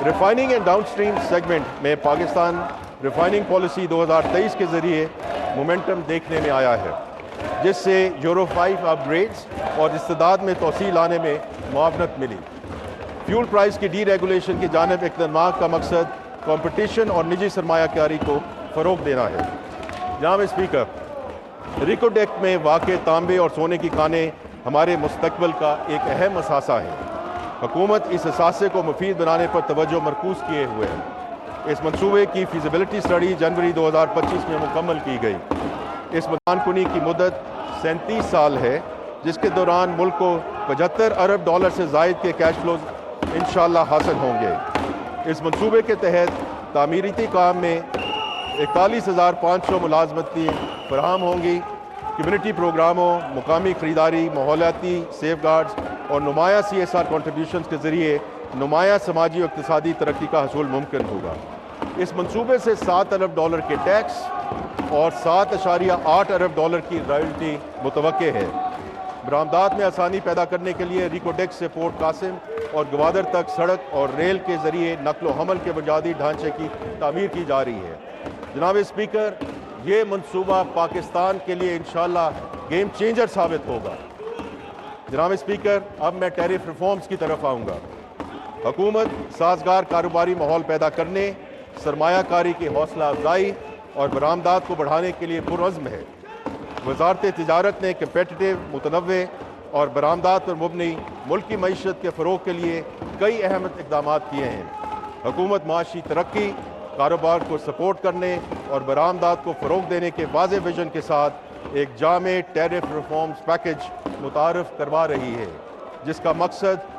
Refining and down stream segment میں Pakistan refining policy 2023 کے ذریعے مومنٹم دیکھنے میں آیا ہے، جس سے یورو 5 اپ گریڈز اور استعداد میں توسیع لانے میں معاونت ملی۔ فیول پرائز کی ڈی ریگولیشن کی جانب اقدامات کا مقصد کمپٹیشن اور نجی سرمایہ کاری کو فروغ دینا ہے۔ جناب اسپیکر، ریکوڈیک میں واقع تانبے اور سونے کی کانیں ہمارے مستقبل کا ایک اہم اثاثہ ہے۔ حکومت اس اثاثے کو مفید بنانے پر توجہ مرکوز کیے ہوئے ہے۔ اس منصوبے کی فیزیبلٹی اسٹڈی جنوری 2025 میں مکمل کی گئی۔ اس مکان کنی کی مدت 37 سال ہے، جس کے دوران ملک کو $75 ارب سے زائد کے کیش فلوز انشاءاللہ حاصل ہوں گے۔ اس منصوبے کے تحت تعمیراتی کام میں 41,500 ملازمتیں فراہم ہوں گی۔ کمیونٹی پروگراموں، مقامی خریداری، ماحولیاتی سیف گارڈز اور نمایاں CSR کنٹریبیوشنز کے ذریعے نمایاں سماجی و اقتصادی ترقی کا حصول ممکن ہوگا۔ اس منصوبے سے $7 ارب کے ٹیکس اور $7.8 ارب کی رائلٹی متوقع ہے۔ برآمدات میں آسانی پیدا کرنے کے لیے ریکوڈیک سے پورٹ قاسم اور گوادر تک سڑک اور ریل کے ذریعے نقل و حمل کے بنیادی ڈھانچے کی تعمیر کی جا رہی ہے۔ جناب اسپیکر، یہ منصوبہ پاکستان کے لیے انشاءاللہ گیم چینجر ثابت ہوگا۔ جناب اسپیکر، اب میں ٹیرف ریفارمز کی طرف آؤں گا۔ حکومت سازگار کاروباری ماحول پیدا کرنے، سرمایہ کاری کی حوصلہ افزائی اور برآمدات کو بڑھانے کے لیے پرعزم ہے۔ وزارت تجارت نے کمپیٹیٹو، متنوع اور برآمدات پر مبنی ملکی معیشت کے فروغ کے لیے کئی اہم اقدامات کیے ہیں۔ حکومت معاشی ترقی، کاروبار کو سپورٹ کرنے اور برآمدات کو فروغ دینے کے واضح ویژن کے ساتھ ایک جامع ٹیرف ریفارمز پیکج متعارف کروا رہی ہے، جس کا مقصد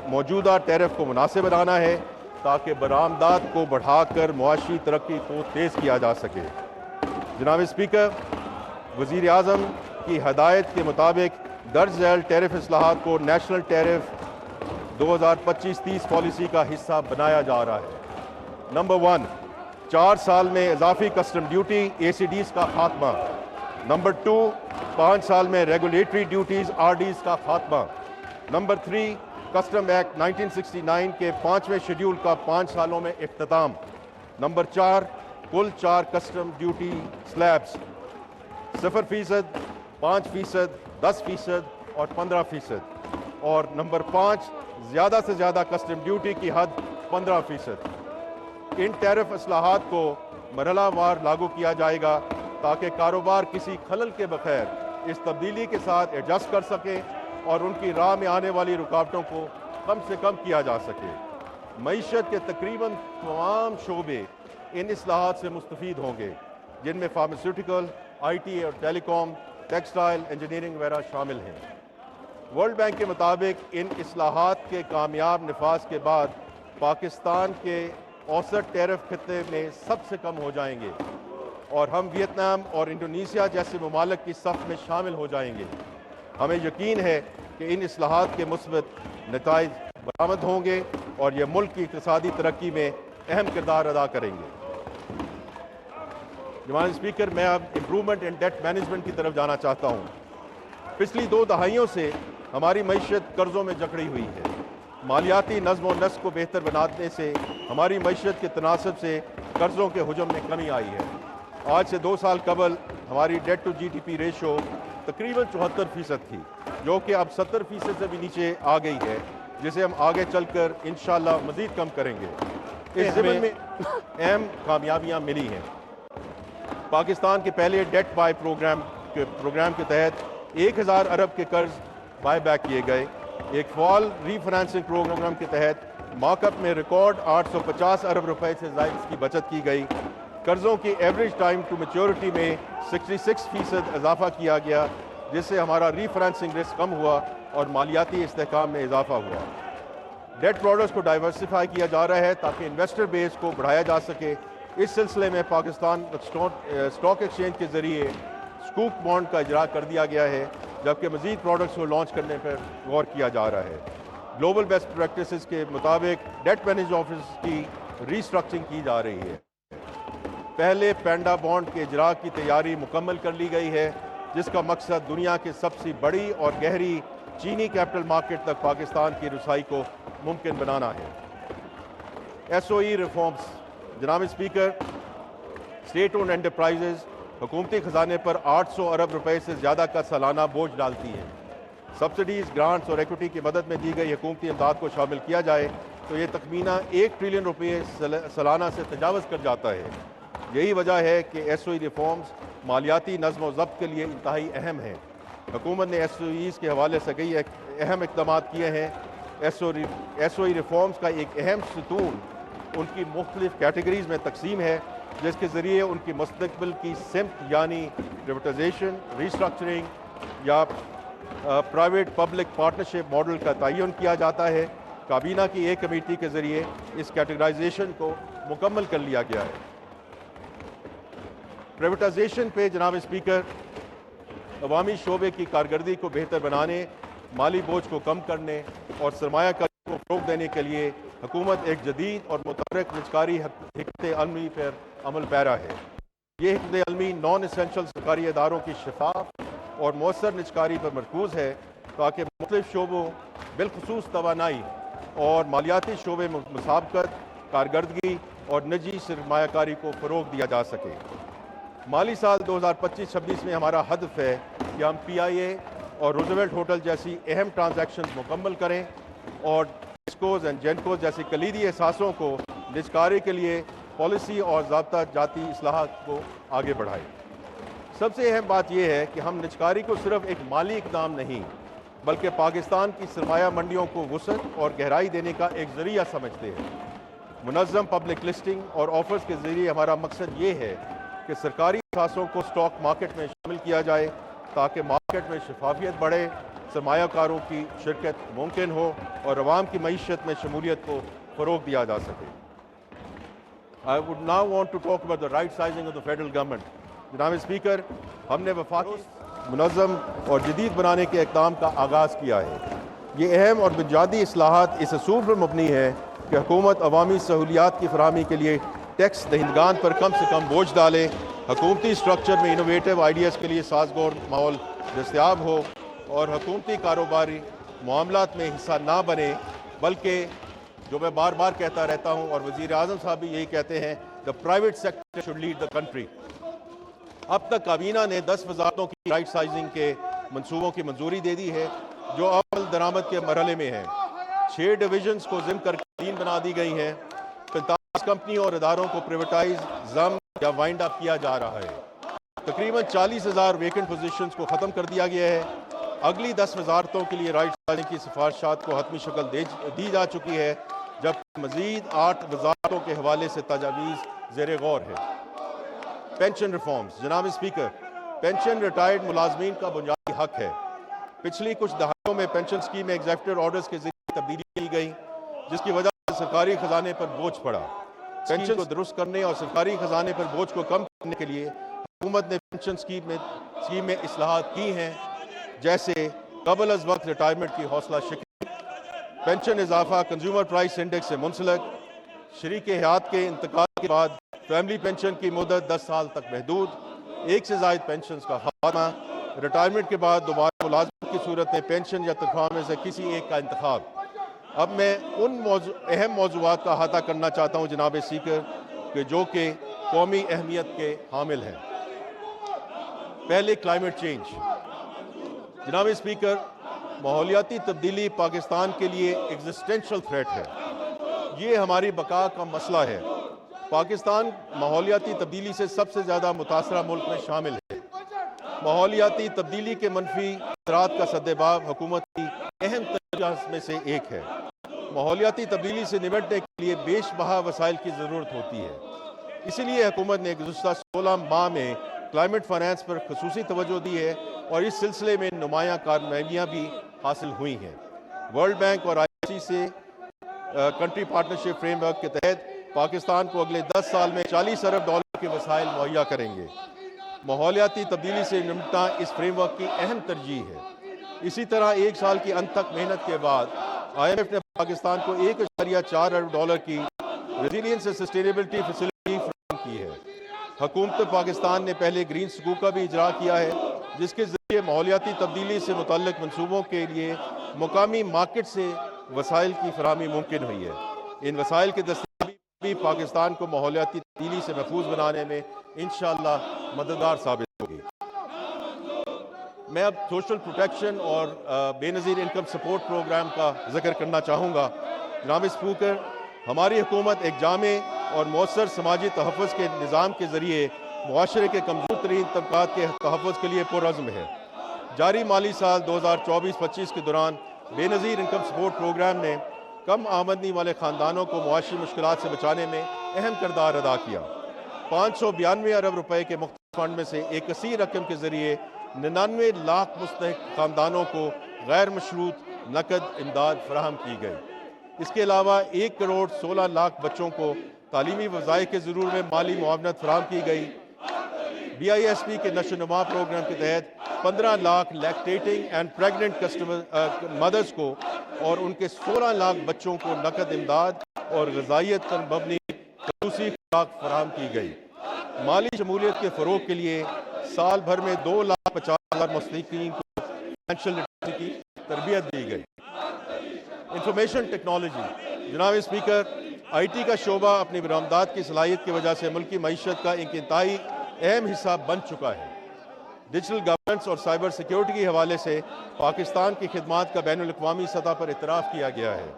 موجودہ ٹیرف کو مناسب بنانا ہے تاکہ برآمدات کو بڑھا کر معاشی ترقی کو تیز کیا جا سکے۔ جناب اسپیکر، وزیر اعظم کی ہدایت کے مطابق درج ذیل ٹیرف اصلاحات کو نیشنل ٹیرف 2025-30 پالیسی کا حصہ بنایا جا رہا ہے۔ نمبر 1، 4 سال میں اضافی کسٹم ڈیوٹی ACDs کا خاتمہ۔ نمبر 2، 5 سال میں ریگولیٹری ڈیوٹیز RDs کا خاتمہ۔ نمبر 3، کسٹم ایکٹ 1969 کے 5ویں شیڈول کا 5 سالوں میں اختتام۔ نمبر 4، کل 4 کسٹم ڈیوٹی سلیبز 0%، 5%، 10% اور 15%۔ اور نمبر 5، زیادہ سے زیادہ کسٹم ڈیوٹی کی حد 15%۔ ان ٹیرف اصلاحات کو مرحلہ وار لاگو کیا جائے گا تاکہ کاروبار کسی خلل کے بغیر اس تبدیلی کے ساتھ ایڈجسٹ کر سکے اور ان کی راہ میں آنے والی رکاوٹوں کو کم سے کم کیا جا سکے۔ معیشت کے تقریباً تمام شعبے ان اصلاحات سے مستفید ہوں گے، جن میں فارماسیوٹیکل، IT اور ٹیلی کام، ٹیکسٹائل، انجینئرنگ وغیرہ شامل ہیں۔ ورلڈ بینک کے مطابق ان اصلاحات کے کامیاب نفاذ کے بعد پاکستان کے اوسط ٹیرف خطے میں سب سے کم ہو جائیں گے اور ہم ویتنام اور انڈونیشیا جیسے ممالک کی صف میں شامل ہو جائیں گے۔ ہمیں یقین ہے کہ ان اصلاحات کے مثبت نتائج برآمد ہوں گے اور یہ ملک کی اقتصادی ترقی میں اہم کردار ادا کریں گے۔ جناب اسپیکر، میں اب امپرومنٹ ان ڈیٹ مینجمنٹ کی طرف جانا چاہتا ہوں۔ پچھلی 2 دہائیوں سے ہماری معیشت قرضوں میں جکڑی ہوئی ہے۔ مالیاتی نظم و نسق کو بہتر بنانے سے ہماری معیشت کے تناسب سے قرضوں کے حجم میں کمی آئی ہے۔ آج سے 2 سال قبل ہماری ڈیٹ ٹو GDP ریشو تقریباً 74% تھی، جو کہ اب 70% سے بھی نیچے آ گئی ہے، جسے ہم آگے چل کر انشاءاللہ مزید کم کریں گے۔ اس ضمن میں اہم کامیابیاں ملی ہیں۔ پاکستان کے پہلے ڈیٹ بائی پروگرام کے تحت 1000 ارب کے قرض بائی بیک کیے گئے۔ ایک فعال ری فنانسنگ پروگرام کے تحت مارک اپ میں ریکارڈ 850 ارب روپے سے زائد کی بچت کی گئی۔ قرضوں کی ایوریج ٹائم ٹو میچورٹی میں 66% اضافہ کیا گیا، جس سے ہمارا ری فنانسنگ رسک کم ہوا اور مالیاتی استحکام میں اضافہ ہوا۔ ڈیٹ پروڈکٹس کو ڈائیورسیفائی کیا جا رہا ہے تاکہ انویسٹر بیس کو بڑھایا جا سکے۔ اس سلسلے میں پاکستان اسٹاک ایکسچینج کے ذریعے سکوک بانڈ کا اجرا کر دیا گیا ہے، جبکہ مزید پروڈکٹس کو لانچ کرنے پر غور کیا جا رہا ہے۔ گلوبل بیسٹ پریکٹسز کے مطابق ڈیٹ مینج آفس کی ری اسٹرکچرنگ کی جا رہی ہے۔ پہلے پینڈا بانڈ کے اجرا کی تیاری مکمل کر لی گئی ہے، جس کا مقصد دنیا کے سب سے بڑی اور گہری چینی کیپٹل مارکیٹ تک پاکستان کی رسائی کو ممکن بنانا ہے۔ SOE ریفارمز جناب اسپیکر، اسٹیٹ اونڈ انٹرپرائزز حکومتی خزانے پر 800 ارب روپے سے زیادہ کا سالانہ بوجھ ڈالتی ہیں۔ سبسڈیز، گرانٹس اور ایکوٹی کی مدد میں دی گئی حکومتی امداد کو شامل کیا جائے تو یہ تخمینہ 1 ٹریلین روپے سالانہ سے تجاوز کر جاتا ہے۔ یہی وجہ ہے کہ SOE ریفارمز مالیاتی نظم و ضبط کے لیے انتہائی اہم ہیں۔ حکومت نے SOEs کے حوالے سے کئی اہم اقدامات کیے ہیں۔ SOE ریفارمز کا ایک اہم ستون ان کی مختلف کیٹیگریز میں تقسیم ہے، جس کے ذریعے ان کی مستقبل کی سمت یعنی پرائیویٹائزیشن، ریسٹرکچرنگ یا پرائیویٹ پبلک پارٹنرشپ ماڈل کا تعین کیا جاتا ہے۔ کابینہ کی ایک کمیٹی کے ذریعے اس کیٹیگرائزیشن کو مکمل کر لیا گیا ہے۔ پرائیویٹائزیشن پہ جناب اسپیکر، عوامی شعبے کی کارکردگی کو بہتر بنانے، مالی بوجھ کو کم کرنے اور سرمایہ کاری کو فروغ دینے کے لیے حکومت ایک جدید اور متحرک نجکاری حکمت عملی پر عمل پیرا ہے۔ یہ حکمت عملی نان اسینشل سرکاری اداروں کی شفاف اور مؤثر نجکاری پر مرکوز ہے تاکہ مختلف شعبوں بالخصوص توانائی اور مالیاتی شعبے مسابقت، کارکردگی اور نجی سرمایہ کاری کو فروغ دیا جا سکے۔ مالی سال 2025-26 میں ہمارا ہدف ہے کہ ہم PIA اور روزویلٹ ہوٹل جیسی اہم ٹرانزیکشنز مکمل کریں اور ڈسکوز اینڈ جینکوز جیسی کلیدی احساسوں کو نجکاری کے لیے پالیسی اور ضابطہ جاتی اصلاحات کو آگے بڑھائیں۔ سب سے اہم بات یہ ہے کہ ہم نجکاری کو صرف ایک مالی اقدام نہیں بلکہ پاکستان کی سرمایہ منڈیوں کو وسعت اور گہرائی دینے کا ایک ذریعہ سمجھتے ہیں۔ منظم پبلک لسٹنگ اور آفرز کے ذریعے ہمارا مقصد یہ ہے کہ سرکاری اثاثوں کو اسٹاک مارکیٹ میں شامل کیا جائے تاکہ مارکیٹ میں شفافیت بڑھے، سرمایہ کاروں کی شرکت ممکن ہو اور عوام کی معیشت میں شمولیت کو فروغ دیا جا سکے۔ I would now want to talk about the right sizing of the federal government. جناب اسپیکر، ہم نے وفاقی منظم اور جدید بنانے کے اقدام کا آغاز کیا ہے۔ یہ اہم اور بنیادی اصلاحات اس اصول پر مبنی ہے کہ حکومت عوامی سہولیات کی فراہمی کے لیے ٹیکس دہندگان پر کم سے کم بوجھ ڈالے، حکومتی اسٹرکچر میں انوویٹو آئیڈیاز کے لیے سازگار ماحول دستیاب ہو اور حکومتی کاروباری معاملات میں حصہ نہ بنے بلکہ جو میں بار بار کہتا رہتا ہوں اور وزیر اعظم صاحب بھی یہی کہتے ہیں، the private sector should lead the country۔ اب تک کابینہ نے 10 وزارتوں کی رائٹ سائزنگ کے منصوبوں کی منظوری دے دی ہے جو عمل درآمد کے مرحلے میں ہیں۔ 6 ڈویژنز کو ضم کر کے 3 بنا دی گئی ہیں۔ 45 کمپنیوں اور اداروں کو پریویٹائز، ضم یا وائنڈ اپ کیا جا رہا ہے۔ تقریباً 40,000 ویکنٹ پوزیشنز کو ختم کر دیا گیا ہے۔ اگلی 10 وزارتوں کے لیے رائٹ سائزنگ کی سفارشات کو حتمی شکل دی جا چکی ہے، جبکہ مزید 8 وزارتوں کے حوالے سے تجاویز زیر غور ہے۔ پینشن ریفارمز جناب اسپیکر، پینشن ریٹائرڈ ملازمین کا بنیادی حق ہے۔ پچھلی کچھ دہائیوں میں پینشن اسکیم میں ایگزیکٹو آرڈرز کے ذریعے تبدیلی کی گئی جس کی وجہ سے سرکاری خزانے پر بوجھ پڑا۔ پینشن کو درست کرنے اور سرکاری خزانے پر بوجھ کو کم کرنے کے لیے حکومت نے پینشن اسکیم میں اصلاحات کی ہیں، جیسے قبل از وقت ریٹائرمنٹ کی حوصلہ شکنی، پینشن اضافہ کنزیومر پرائس انڈیکس سے منسلک، شریک حیات کے انتقال کے بعد فیملی پینشن کی مدت 10 سال تک محدود، 1 سے زائد پینشنز کا خاتمہ، ریٹائرمنٹ کے بعد دوبارہ ملازمت کی صورت میں پینشن یا تنخواہ میں سے کسی ایک کا انتخاب۔ اب میں ان اہم موضوعات کا احاطہ کرنا چاہتا ہوں جناب اسپیکر جو کہ قومی اہمیت کے حامل ہیں۔ پہلے کلائمیٹ چینج جناب اسپیکر، ماحولیاتی تبدیلی پاکستان کے لیے ایگزسٹینشل تھریٹ ہے۔ یہ ہماری بقا کا مسئلہ ہے۔ پاکستان ماحولیاتی تبدیلی سے سب سے زیادہ متاثرہ ملک میں شامل ہے۔ ماحولیاتی تبدیلی کے منفی اثرات کا سدباب حکومت کی اہم ترجیحات میں سے ایک ہے۔ ماحولیاتی تبدیلی سے نمٹنے کے لیے بیش بہا وسائل کی ضرورت ہوتی ہے۔ اسی لیے حکومت نے گزشتہ 16 ماہ میں کلائمیٹ فائنانس پر خصوصی توجہ دی ہے اور اس سلسلے میں نمایاں کامیابیاں بھی حاصل ہوئی ہیں۔ ورلڈ بینک اور IFC سے کنٹری پارٹنرشپ فریم ورک کے تحت پاکستان کو اگلے 10 سال میں 40 ارب ڈالر کے وسائل مہیا کریں گے۔ ماحولیاتی تبدیلی سے نمٹنا اس فریم ورک کی اہم ترجیح ہے۔ اسی طرح 1 سال کی انت تک محنت کے بعد IMF نے پاکستان کو 1.4 ارب ڈالر کی ریزیلینس اینڈ سسٹینیبلٹی فیسلٹی فراہم کی ہے۔ حکومت پاکستان نے پہلے گرین سکوپ کا بھی اجرا کیا ہے جس کے ذریعے ماحولیاتی تبدیلی سے متعلق منصوبوں کے لیے مقامی مارکیٹ سے وسائل کی فراہمی ممکن ہوئی ہے۔ ان وسائل کے دستیابی بھی پاکستان کو ماحولیاتی تبدیلی سے محفوظ بنانے میں انشاءاللہ مددگار ثابت ہوگی۔ میں اب سوشل پروٹیکشن اور بے نظیر انکم سپورٹ پروگرام کا ذکر کرنا چاہوں گا۔ جناب اسپیکر، ہماری حکومت ایک جامع اور مؤثر سماجی تحفظ کے نظام کے ذریعے معاشرے کے کمزور ترین طبقات کے تحفظ کے لیے پرعزم ہے۔ جاری مالی سال 2024-25 کے دوران بے نظیر انکم سپورٹ پروگرام نے کم آمدنی والے خاندانوں کو معاشی مشکلات سے بچانے میں اہم کردار ادا کیا۔ 592 ارب روپے کے مختلف فنڈ میں سے ایک کثیر رقم کے ذریعے 99 لاکھ مستحق خاندانوں کو غیر مشروط نقد امداد فراہم کی گئی۔ اس کے علاوہ 1 کروڑ 16 لاکھ بچوں کو تعلیمی وظائف کے ضرور میں مالی معاونت فراہم کی گئی۔ BISP کے نشو و نما پروگرام کے تحت 15 لاکھ لیکٹیٹنگ اینڈ پریگننٹ مدرز کو اور ان کے 16 لاکھ بچوں کو نقد امداد اور غذائیت پر مبنی خصوصی خوراک فراہم کی گئی۔ مالی شمولیت کے فروغ کے لیے سال بھر میں 2,50,000 مستحقین کو فائنینشیل لٹریسی کی تربیت دی گئی۔ انفارمیشن ٹیکنالوجی، جناب اسپیکر، IT کا شعبہ اپنی برآمدات کی صلاحیت کی وجہ سے ملکی معیشت کا ایک انتہائی اہم حصہ بن چکا ہے۔ ڈیجیٹل گورننس اور سائبر سیکیورٹی کے حوالے سے پاکستان کی خدمات کا بین الاقوامی سطح پر اعتراف کیا گیا ہے۔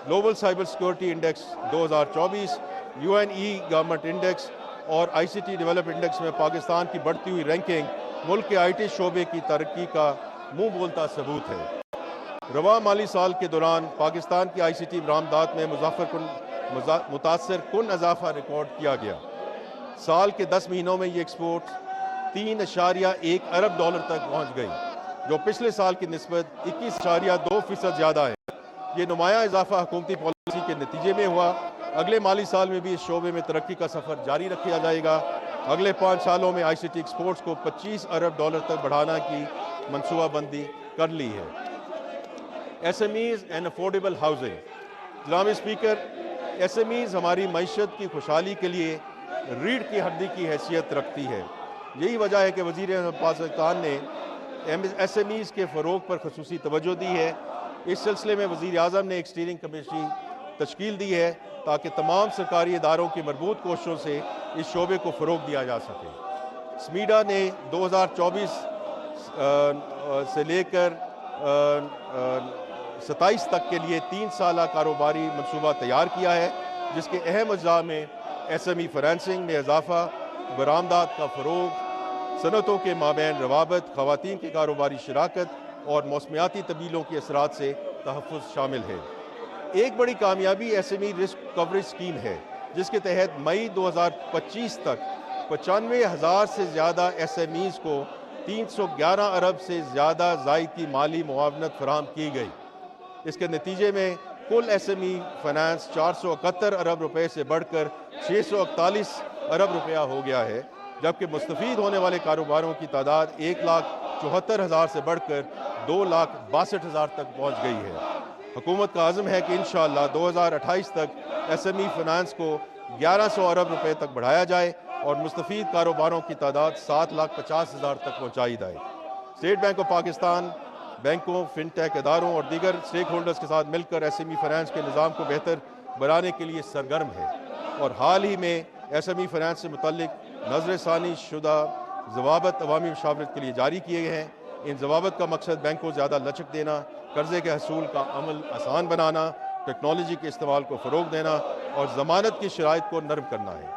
Global cyber security index 2024، UNE government index اور ICT ڈیولپ انڈیکس میں پاکستان کی بڑھتی ہوئی رینکنگ ملک کے IT شعبے کی ترقی کا منہ بولتا ثبوت ہے۔ رواں مالی سال کے دوران پاکستان کی ICT برآمدات میں متاثر کن اضافہ ریکارڈ کیا گیا۔ سال کے 10 مہینوں میں یہ ایکسپورٹ 3.1 ارب ڈالر تک پہنچ گئی، جو پچھلے سال کی نسبت 21.2% زیادہ ہے۔ یہ نمایاں اضافہ حکومتی پالیسی کے نتیجے میں ہوا۔ اگلے مالی سال میں بھی اس شعبے میں ترقی کا سفر جاری رکھا جائے گا۔ اگلے 5 سالوں میں ICT ایکسپورٹس کو 25 ارب ڈالر تک بڑھانا کی منصوبہ بندی کر لی ہے۔ SMEs اینڈ افورڈیبل ہاؤسنگ، جناب اسپیکر، SMEs ہماری معیشت کی خوشحالی کے لیے ریڑھ کی ہڈی کی حیثیت رکھتی ہے۔ یہی وجہ ہے کہ وزیر پاکستان نے SMEs کے فروغ پر خصوصی توجہ دی ہے۔ اس سلسلے میں وزیر اعظم نے ایک اسٹیئرنگ کمیٹی تشکیل دی ہے تاکہ تمام سرکاری اداروں کی مربوط کوششوں سے اس شعبے کو فروغ دیا جا سکے۔ SMEDA نے 2024 سے لے کر 27 تک کے لیے 3 سالہ کاروباری منصوبہ تیار کیا ہے، جس کے اہم اجزاء میں SME فائنینسنگ میں اضافہ، برآمدات کا فروغ، صنعتوں کے مابین روابط، خواتین کی کاروباری شراکت اور موسمیاتی تبدیلیوں کے اثرات سے تحفظ شامل ہے۔ ایک بڑی کامیابی SME رسک کوریج اسکیم ہے، جس کے تحت مئی 2025 تک 95,000 سے زیادہ SMEs کو 311 ارب سے زیادہ زائد کی مالی معاونت فراہم کی گئی۔ اس کے نتیجے میں کل SME فائنانس 471 ارب روپے سے بڑھ کر 641 ارب روپیہ ہو گیا ہے، جبکہ مستفید ہونے والے کاروباروں کی تعداد 1,74,000 سے بڑھ کر 2,62,000 تک پہنچ گئی ہے۔ حکومت کا عزم ہے کہ انشاءاللہ 2028 تک SME فائنانس کو 1,100 ارب روپے تک بڑھایا جائے اور مستفید کاروباروں کی تعداد 7,50,000 تک پہنچائی جائے۔ اسٹیٹ بینک آف پاکستان بینکوں، فن ٹیک اداروں اور دیگر اسٹیک ہولڈرز کے ساتھ مل کر SME فائنانس کے نظام کو بہتر بنانے کے لیے سرگرم ہے، اور حال ہی میں SME فائنانس سے متعلق نظر ثانی شدہ ضوابط عوامی مشاورت کے لیے جاری کیے گئے ہیں۔ ان ضوابط کا مقصد بینک کو زیادہ لچک دینا، قرضے کے حصول کا عمل آسان بنانا، ٹیکنالوجی کے استعمال کو فروغ دینا اور ضمانت کی شرائط کو نرم کرنا ہے۔